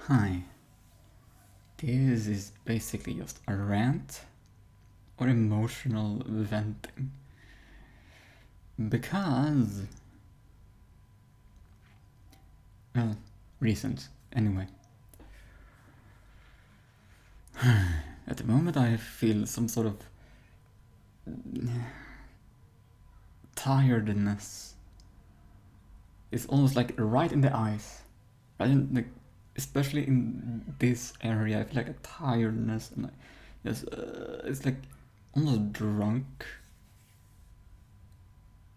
Hi, this is basically just a rant or emotional venting because, well, reasons anyway. At the moment I feel some sort of tiredness. It's almost like right in the eyes, right in the, especially in this area. I feel like a tiredness and it's like almost drunk.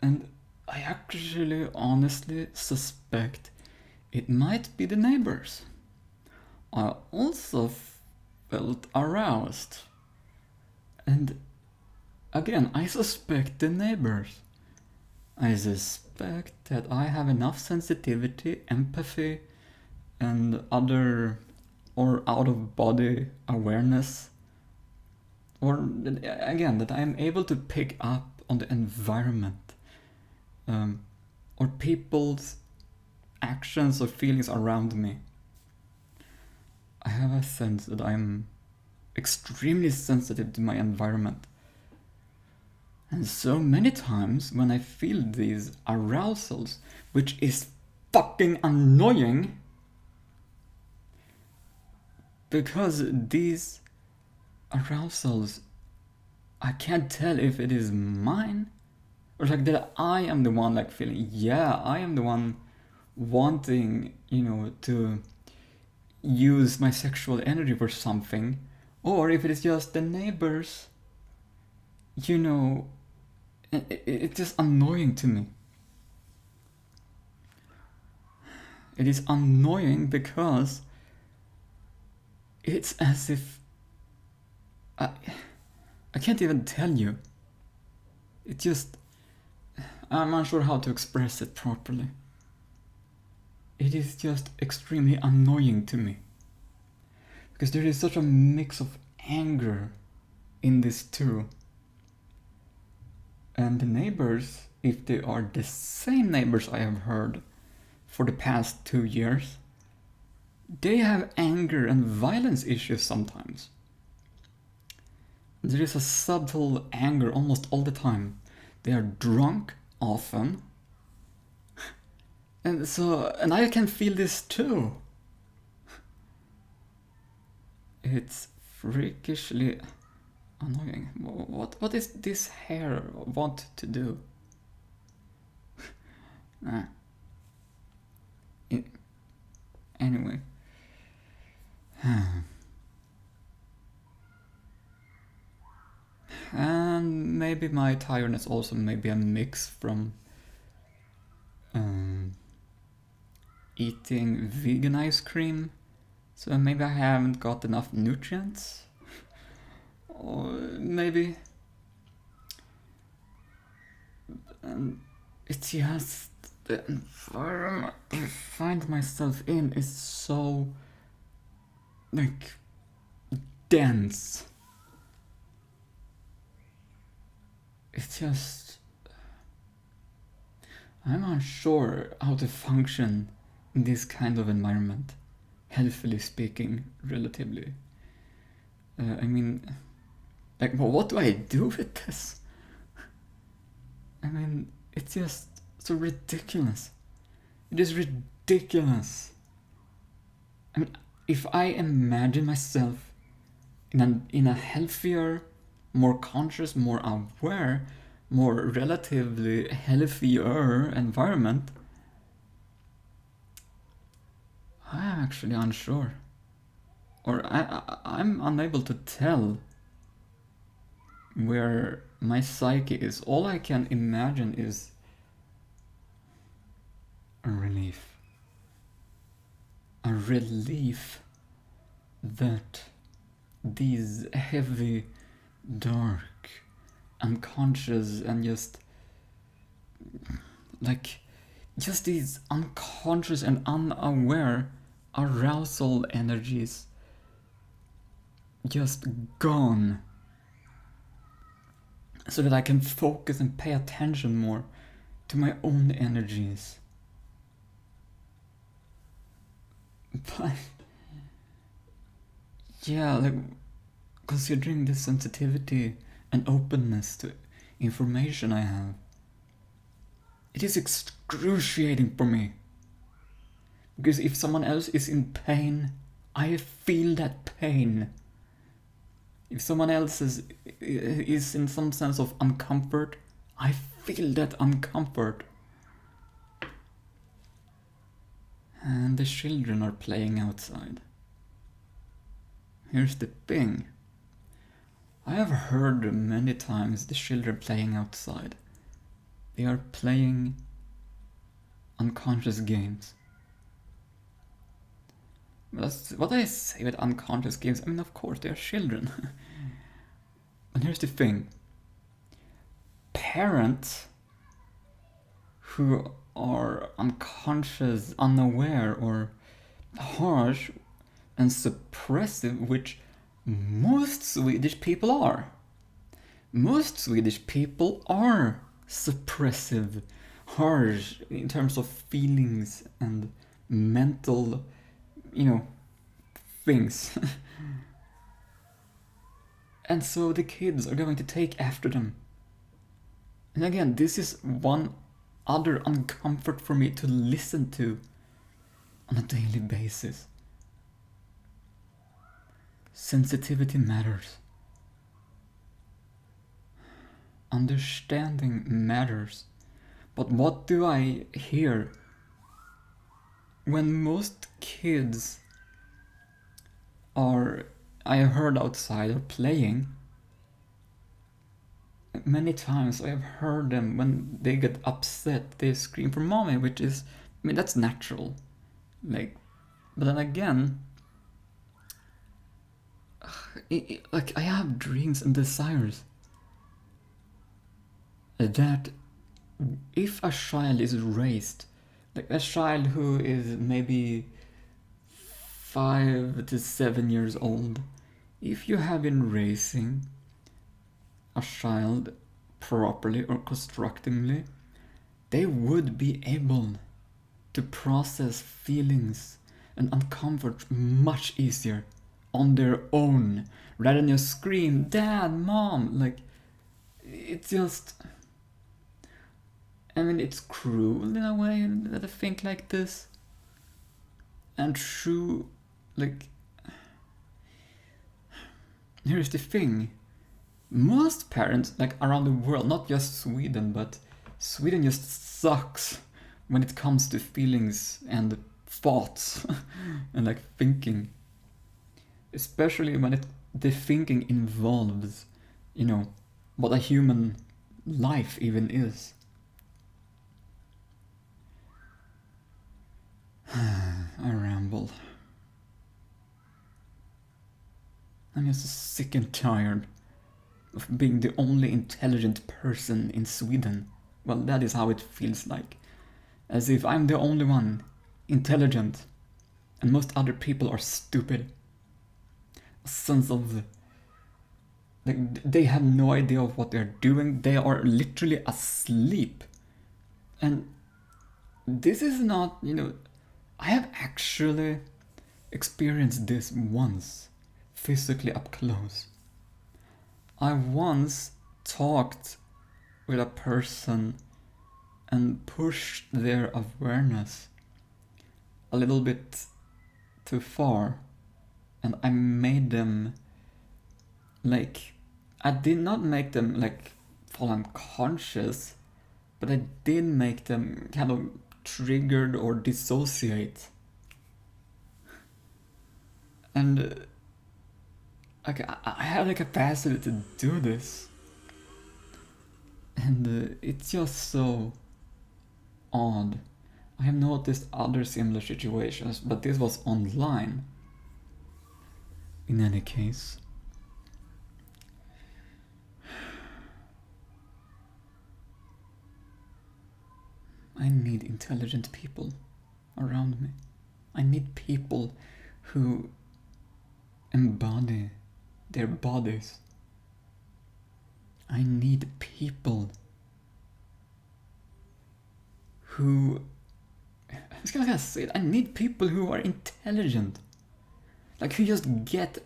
And I actually honestly suspect it might be the neighbors. I also felt aroused. And again, I suspect the neighbors. I suspect that I have enough sensitivity, empathy, and other or out of body awareness, or again, that I am able to pick up on the environment, or people's actions or feelings around me. I have a sense that I'm extremely sensitive to my environment. And so many times when I feel these arousals, which is fucking annoying, because these arousals, I can't tell if it is mine or like that I am the one like feeling, yeah, I am the one wanting, to use my sexual energy for something, or if it is just the neighbors, it's just annoying to me. It is annoying because it's as if I can't even tell you. It just, I'm unsure how to express it properly. It is just extremely annoying to me. Because there is such a mix of anger in this too. And the neighbors, if they are the same neighbors I have heard for the past 2 years, they have anger and violence issues sometimes. There is a subtle anger almost all the time. They are drunk often. And I can feel this too. It's freakishly annoying. What is this hair want to do? Anyway. And maybe my tiredness also may be a mix from eating vegan ice cream. So maybe I haven't got enough nutrients. Or maybe it's just the environment I find myself in is so like dense. It's just, I'm unsure how to function in this kind of environment, healthily speaking, relatively. I mean, like, well, what do I do with this? I mean, it's just so ridiculous. It is ridiculous. I mean, if I imagine myself in a healthier, more conscious, more aware, more relatively healthier environment, I'm actually unsure. Or I'm unable to tell where my psyche is. All I can imagine is a relief. A relief that these heavy, dark, unconscious, and just these unconscious and unaware arousal energies just gone, so that I can focus and pay attention more to my own energies. But yeah, like considering the sensitivity and openness to information I have, it is excruciating for me. Because if someone else is in pain, I feel that pain. If someone else is in some sense of uncomfort, I feel that uncomfort. And the children are playing outside. Here's the thing. I have heard many times the children playing outside. They are playing unconscious games. That's what I say with unconscious games. I mean, of course, they are children. And here's the thing. Parents who are unconscious, unaware, or harsh and suppressive, which most Swedish people are. Most Swedish people are suppressive, harsh in terms of feelings and mental, things. And so the kids are going to take after them. And again, this is one other uncomfort for me to listen to on a daily basis. Sensitivity matters. Understanding matters. But what do I hear when most kids I heard outside are playing? Many times I have heard them, when they get upset, they scream for mommy, which is, that's natural. But then again, I have dreams and desires that if a child is raised, like a child who is maybe 5 to 7 years old, if you have been raising a child properly or constructively, they would be able to process feelings and uncomfort much easier on their own, rather than just scream, Dad, Mom. It's just, it's cruel in a way that I think like this. And true, here's the thing. Most parents, around the world, not just Sweden, but Sweden just sucks when it comes to feelings and thoughts and thinking. Especially when the thinking involves, what a human life even is. I ramble. I'm just sick and tired of being the only intelligent person in Sweden. Well, that is how it feels like. As if I'm the only one intelligent and most other people are stupid. A sense of they have no idea of what they're doing. They are literally asleep. And this is not, I have actually experienced this once, physically up close. I once talked with a person and pushed their awareness a little bit too far, and I made them I did not make them fall unconscious, but I did make them kind of triggered or dissociate. And I have the capacity to do this. And it's just so odd. I have noticed other similar situations, but this was online. In any case, I need intelligent people around me. I need people who embody their bodies. I need people who, I was gonna say it, I need people who are intelligent. Like you just get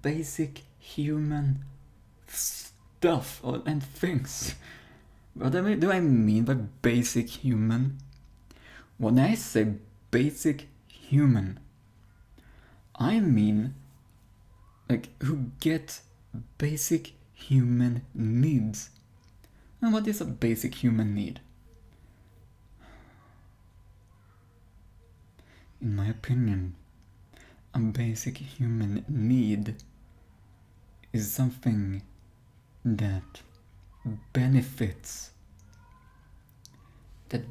basic human stuff and things. What do I mean by basic human? When I say basic human, I mean like who get basic human needs. And what is a basic human need? In my opinion, a basic human need is something that benefits the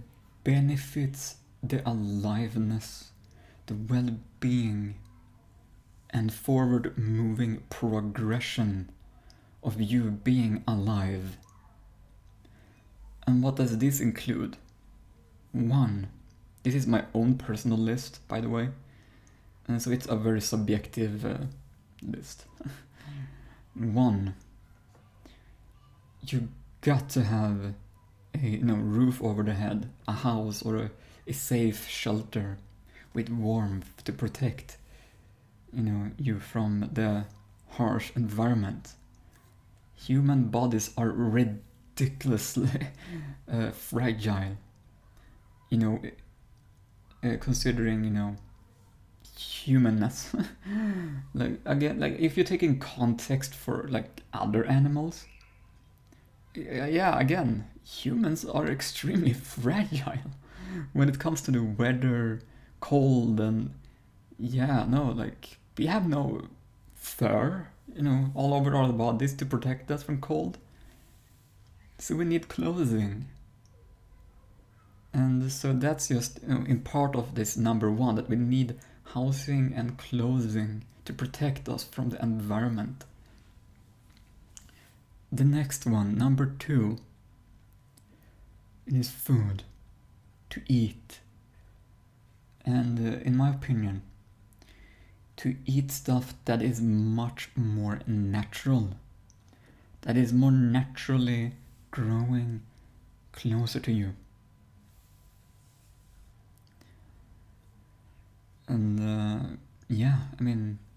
aliveness, the well-being, and forward-moving progression of you being alive. And what does this include? 1. This is my own personal list, by the way, and so it's a very subjective list. 1. You got to have a roof over the head, a house or a safe shelter with warmth to protect you from the harsh environment. Human bodies are ridiculously fragile. Considering humanness. Like again, like if you're taking context for like other animals, yeah, again, humans are extremely fragile when it comes to the weather, cold, and like we have no fur, all over our bodies to protect us from cold. So we need clothing. And so that's just in part of this number 1, that we need housing and clothing to protect us from the environment. The next one, number 2, is food, to eat. And in my opinion, to eat stuff that is much more natural, that is more naturally growing closer to you. And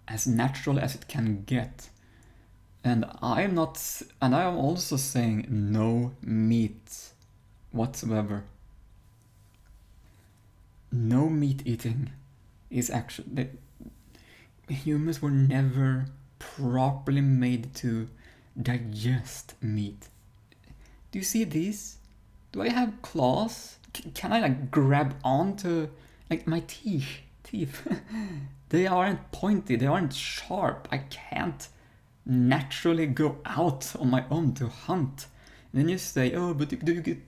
as natural as it can get. And I am also saying no meat whatsoever. No meat eating is actually... Humans were never properly made to digest meat. Do you see these? Do I have claws? Can I grab onto my teeth? They aren't pointy, they aren't sharp. I can't naturally go out on my own to hunt. And then you say, oh, but you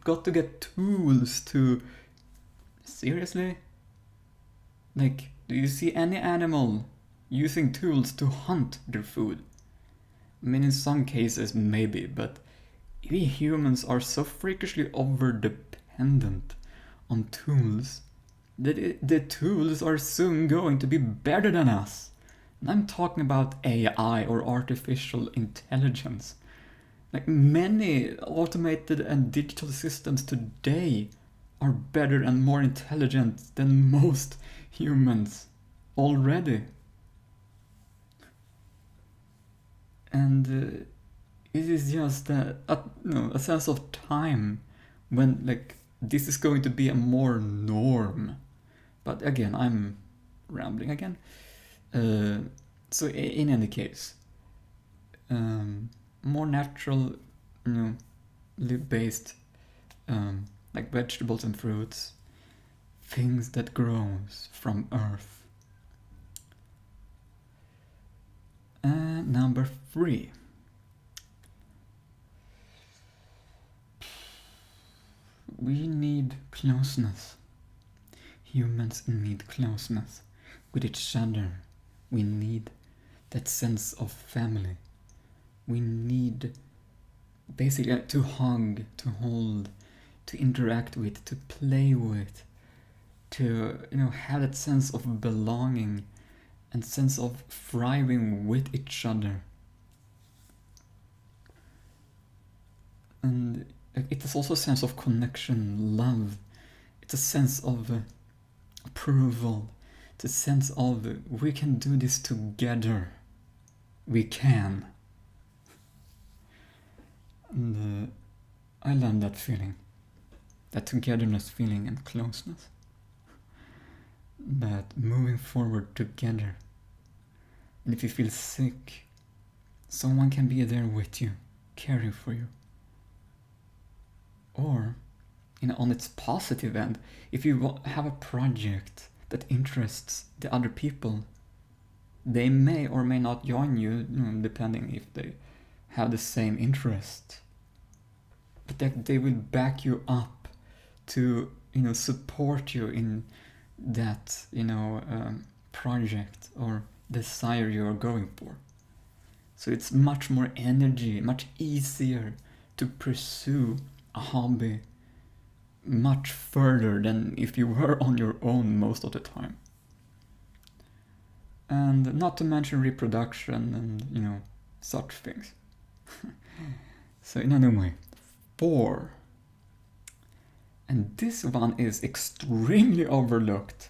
got to get tools to... Seriously? Do you see any animal using tools to hunt their food? I mean, in some cases maybe, but we humans are so freakishly over-dependent on tools that the tools are soon going to be better than us. And I'm talking about AI, or artificial intelligence. Many automated and digital systems today are better and more intelligent than most humans already. And it is just a sense of time when this is going to be a more norm. But again, I'm rambling again. So in any case, more natural, based, vegetables and fruits, things that grows from earth. Number 3. We need closeness. Humans need closeness with each other. We need that sense of family. We need basically to hug, to hold, to interact with, to play with, to have that sense of belonging and sense of thriving with each other. And it is also a sense of connection, love. It's a sense of approval, to sense of we can do this together. We can. And I love that feeling, that togetherness feeling and closeness, that moving forward together. And if you feel sick, someone can be there with you, caring for you. Or, on its positive end, if you have a project that interests the other people, they may or may not join you, depending if they have the same interest. But that they will back you up to, support you in that, project or desire you're going for. So it's much more energy, much easier to pursue a hobby much further than if you were on your own most of the time. And not to mention reproduction and, such things. So in another way, 4. And this one is extremely overlooked.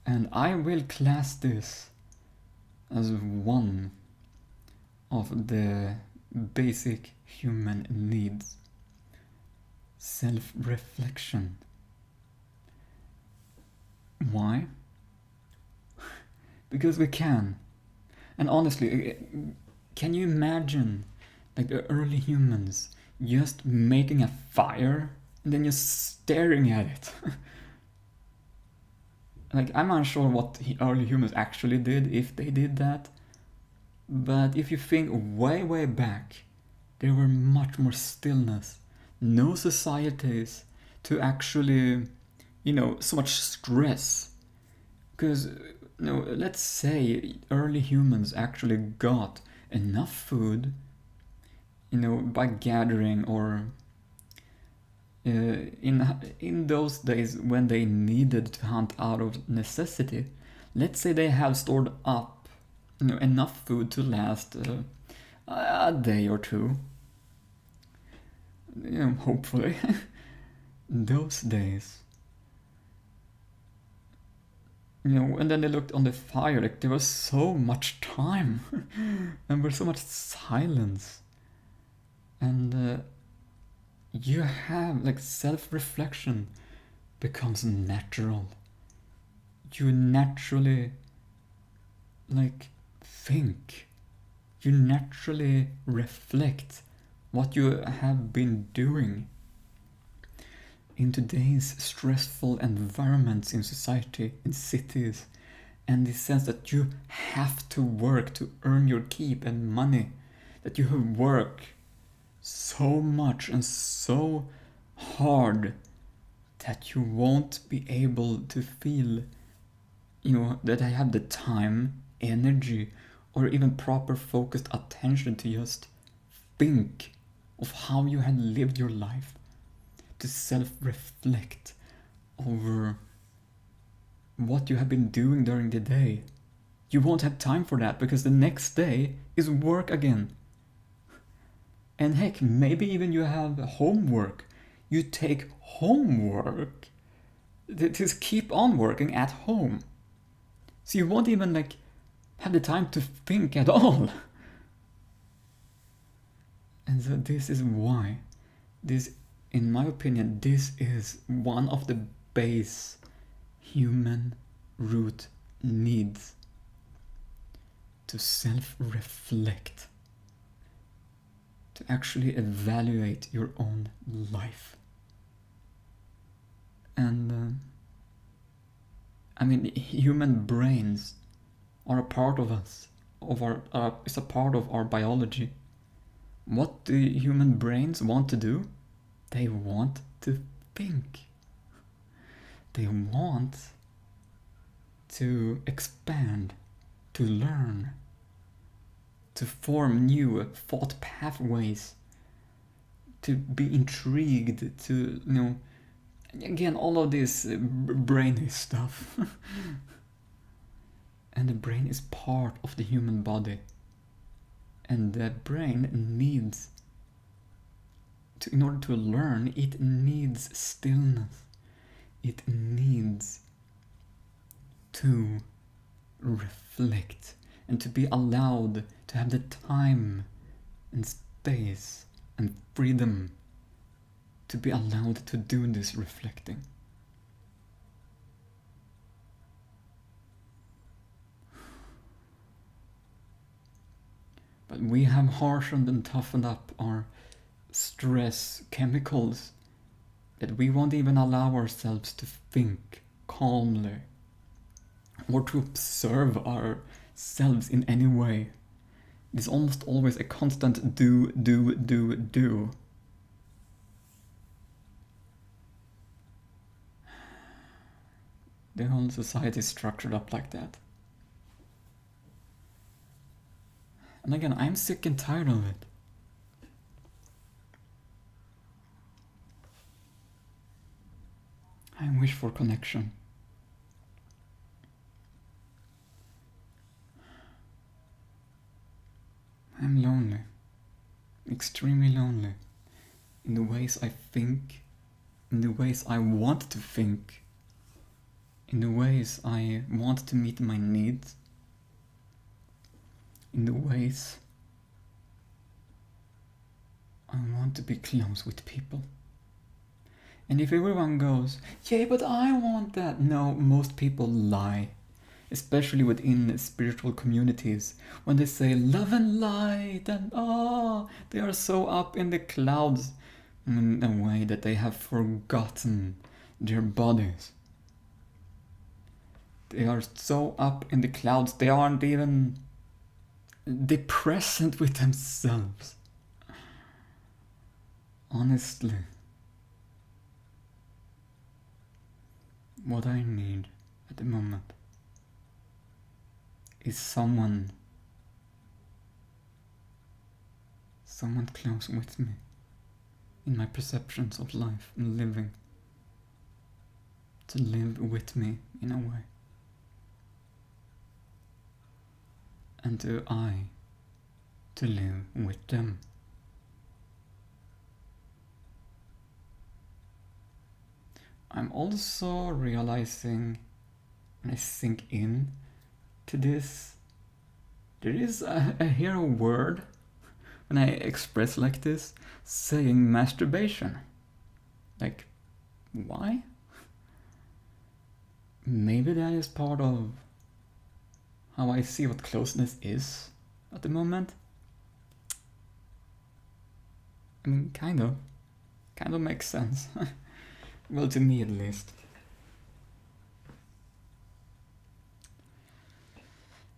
And I will class this as one of the basic human needs. Self-reflection. Why? Because we can. And honestly, can you imagine the early humans just making a fire and then just staring at it? I'm unsure what the early humans actually did, if they did that. But if you think way, way back, there were much more stillness. No societies to actually, so much stress. Because, let's say early humans actually got enough food, by gathering or in those days when they needed to hunt out of necessity. Let's say they have stored up, enough food to last a day or two. Hopefully. Those days. And then they looked on the fire, there was so much time and there was so much silence. And you have, self-reflection becomes natural. You naturally, think. You naturally reflect what you have been doing. In today's stressful environments in society, in cities, and the sense that you have to work to earn your keep and money, that you work so much and so hard that you won't be able to feel, that I have the time, energy, or even proper focused attention to just think of how you had lived your life, to self-reflect over what you have been doing during the day. You won't have time for that because the next day is work again. And heck, maybe even you have homework. You take homework to just keep on working at home. So you won't even have the time to think at all. And so this is why in my opinion, this is one of the base human root needs, to self-reflect, to actually evaluate your own life. And human brains are a part of us, it's a part of our biology. What do human brains want to do? They want to think. They want to expand, to learn, to form new thought pathways, to be intrigued, to, again, all of this brainy stuff. And the brain is part of the human body. And the brain needs, in order to learn, it needs stillness. It needs to reflect and to be allowed to have the time and space and freedom to be allowed to do this reflecting. But we have harshened and toughened up our stress chemicals that we won't even allow ourselves to think calmly or to observe ourselves in any way. It is almost always a constant do. The whole society is structured up like that. And again, I'm sick and tired of it. I wish for connection. I'm lonely. Extremely lonely. In the ways I think, in the ways I want to think, in the ways I want to meet my needs, in the ways I want to be close with people. And if everyone goes, yeah, but I want that. No, most people lie. Especially within spiritual communities. When they say love and light and they are so up in the clouds in a way that they have forgotten their bodies. They are so up in the clouds, they aren't even present with themselves. Honestly, what I need at the moment is someone close with me in my perceptions of life and living, to live with me in a way, and to live with them. I'm also realizing, and I sink in to this, there is a hero word when I express like this, saying masturbation. Like, why? Maybe that is part of how I see what closeness is at the moment. I mean, kind of makes sense. Well, to me at least.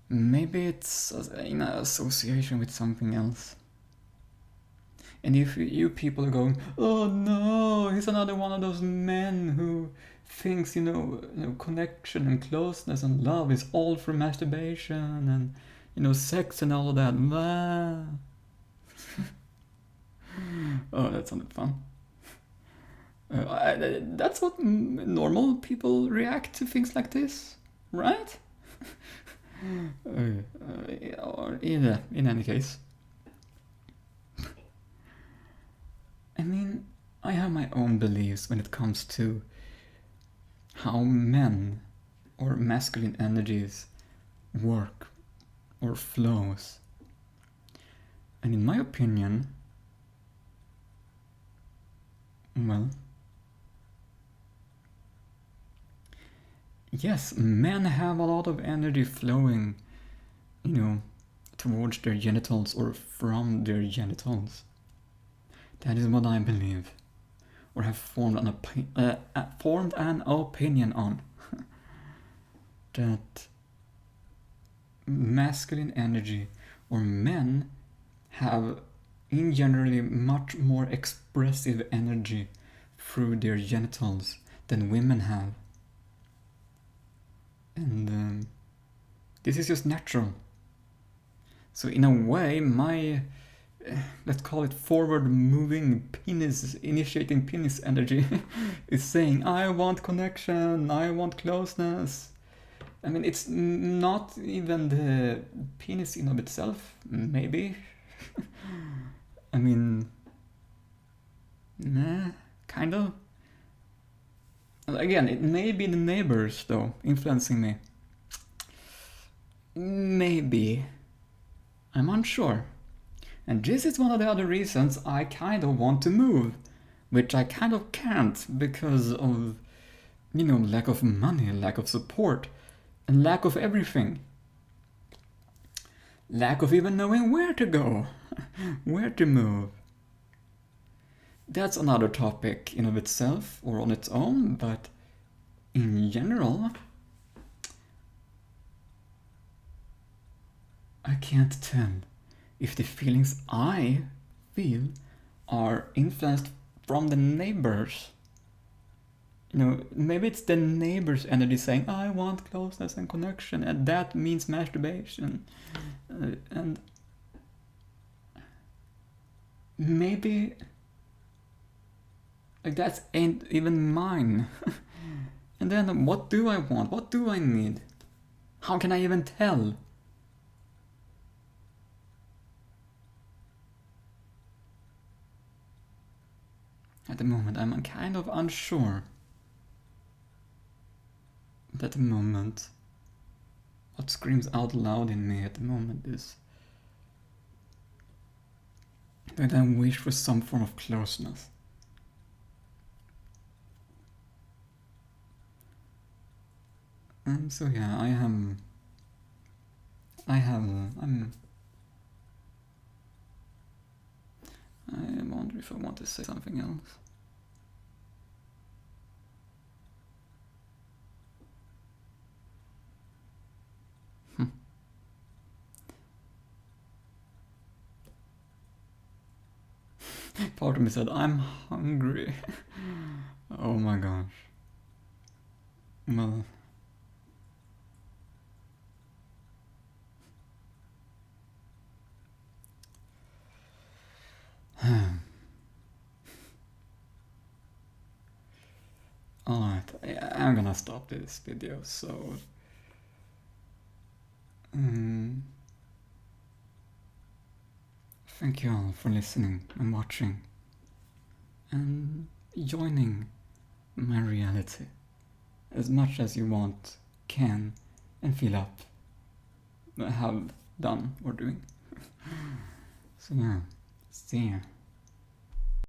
Maybe it's in association with something else. And if you people are going, oh no, he's another one of those men who thinks, connection and closeness and love is all for masturbation and, sex and all of that. Blah. Oh, that sounded fun. That's what normal people react to things like this, right? Or in any case. I mean, I have my own beliefs when it comes to how men or masculine energies work or flows. And in my opinion, well, yes, men have a lot of energy flowing, towards their genitals or from their genitals. That is what I believe, or have formed an opinion on. That masculine energy, or men, have in generally much more expressive energy through their genitals than women have. And this is just natural. So in a way, my, let's call it forward-moving penis, initiating penis energy is saying, I want connection, I want closeness. I mean, it's not even the penis in of itself, maybe. I mean, kind of. Again, it may be the neighbors, though, influencing me. Maybe. I'm unsure. And this is one of the other reasons I kind of want to move, which I kind of can't because of, lack of money, lack of support, and lack of everything. Lack of even knowing where to go, where to move. That's another topic in of itself or on its own, but in general, I can't tell if the feelings I feel are influenced from the neighbors. Maybe it's the neighbor's energy saying, I want closeness and connection, and that means masturbation. And maybe that ain't even mine. And then what do I want? What do I need? How can I even tell? At the moment, I'm kind of unsure. At the moment, what screams out loud in me at the moment is that I wish for some form of closeness. And so yeah, I wonder if I want to say something else. Part of me said, I'm hungry. Oh my gosh. Well, alright, I'm gonna stop this video, so thank you all for listening and watching and joining my reality as much as you want, can, and feel up, have done or doing. So yeah, see ya.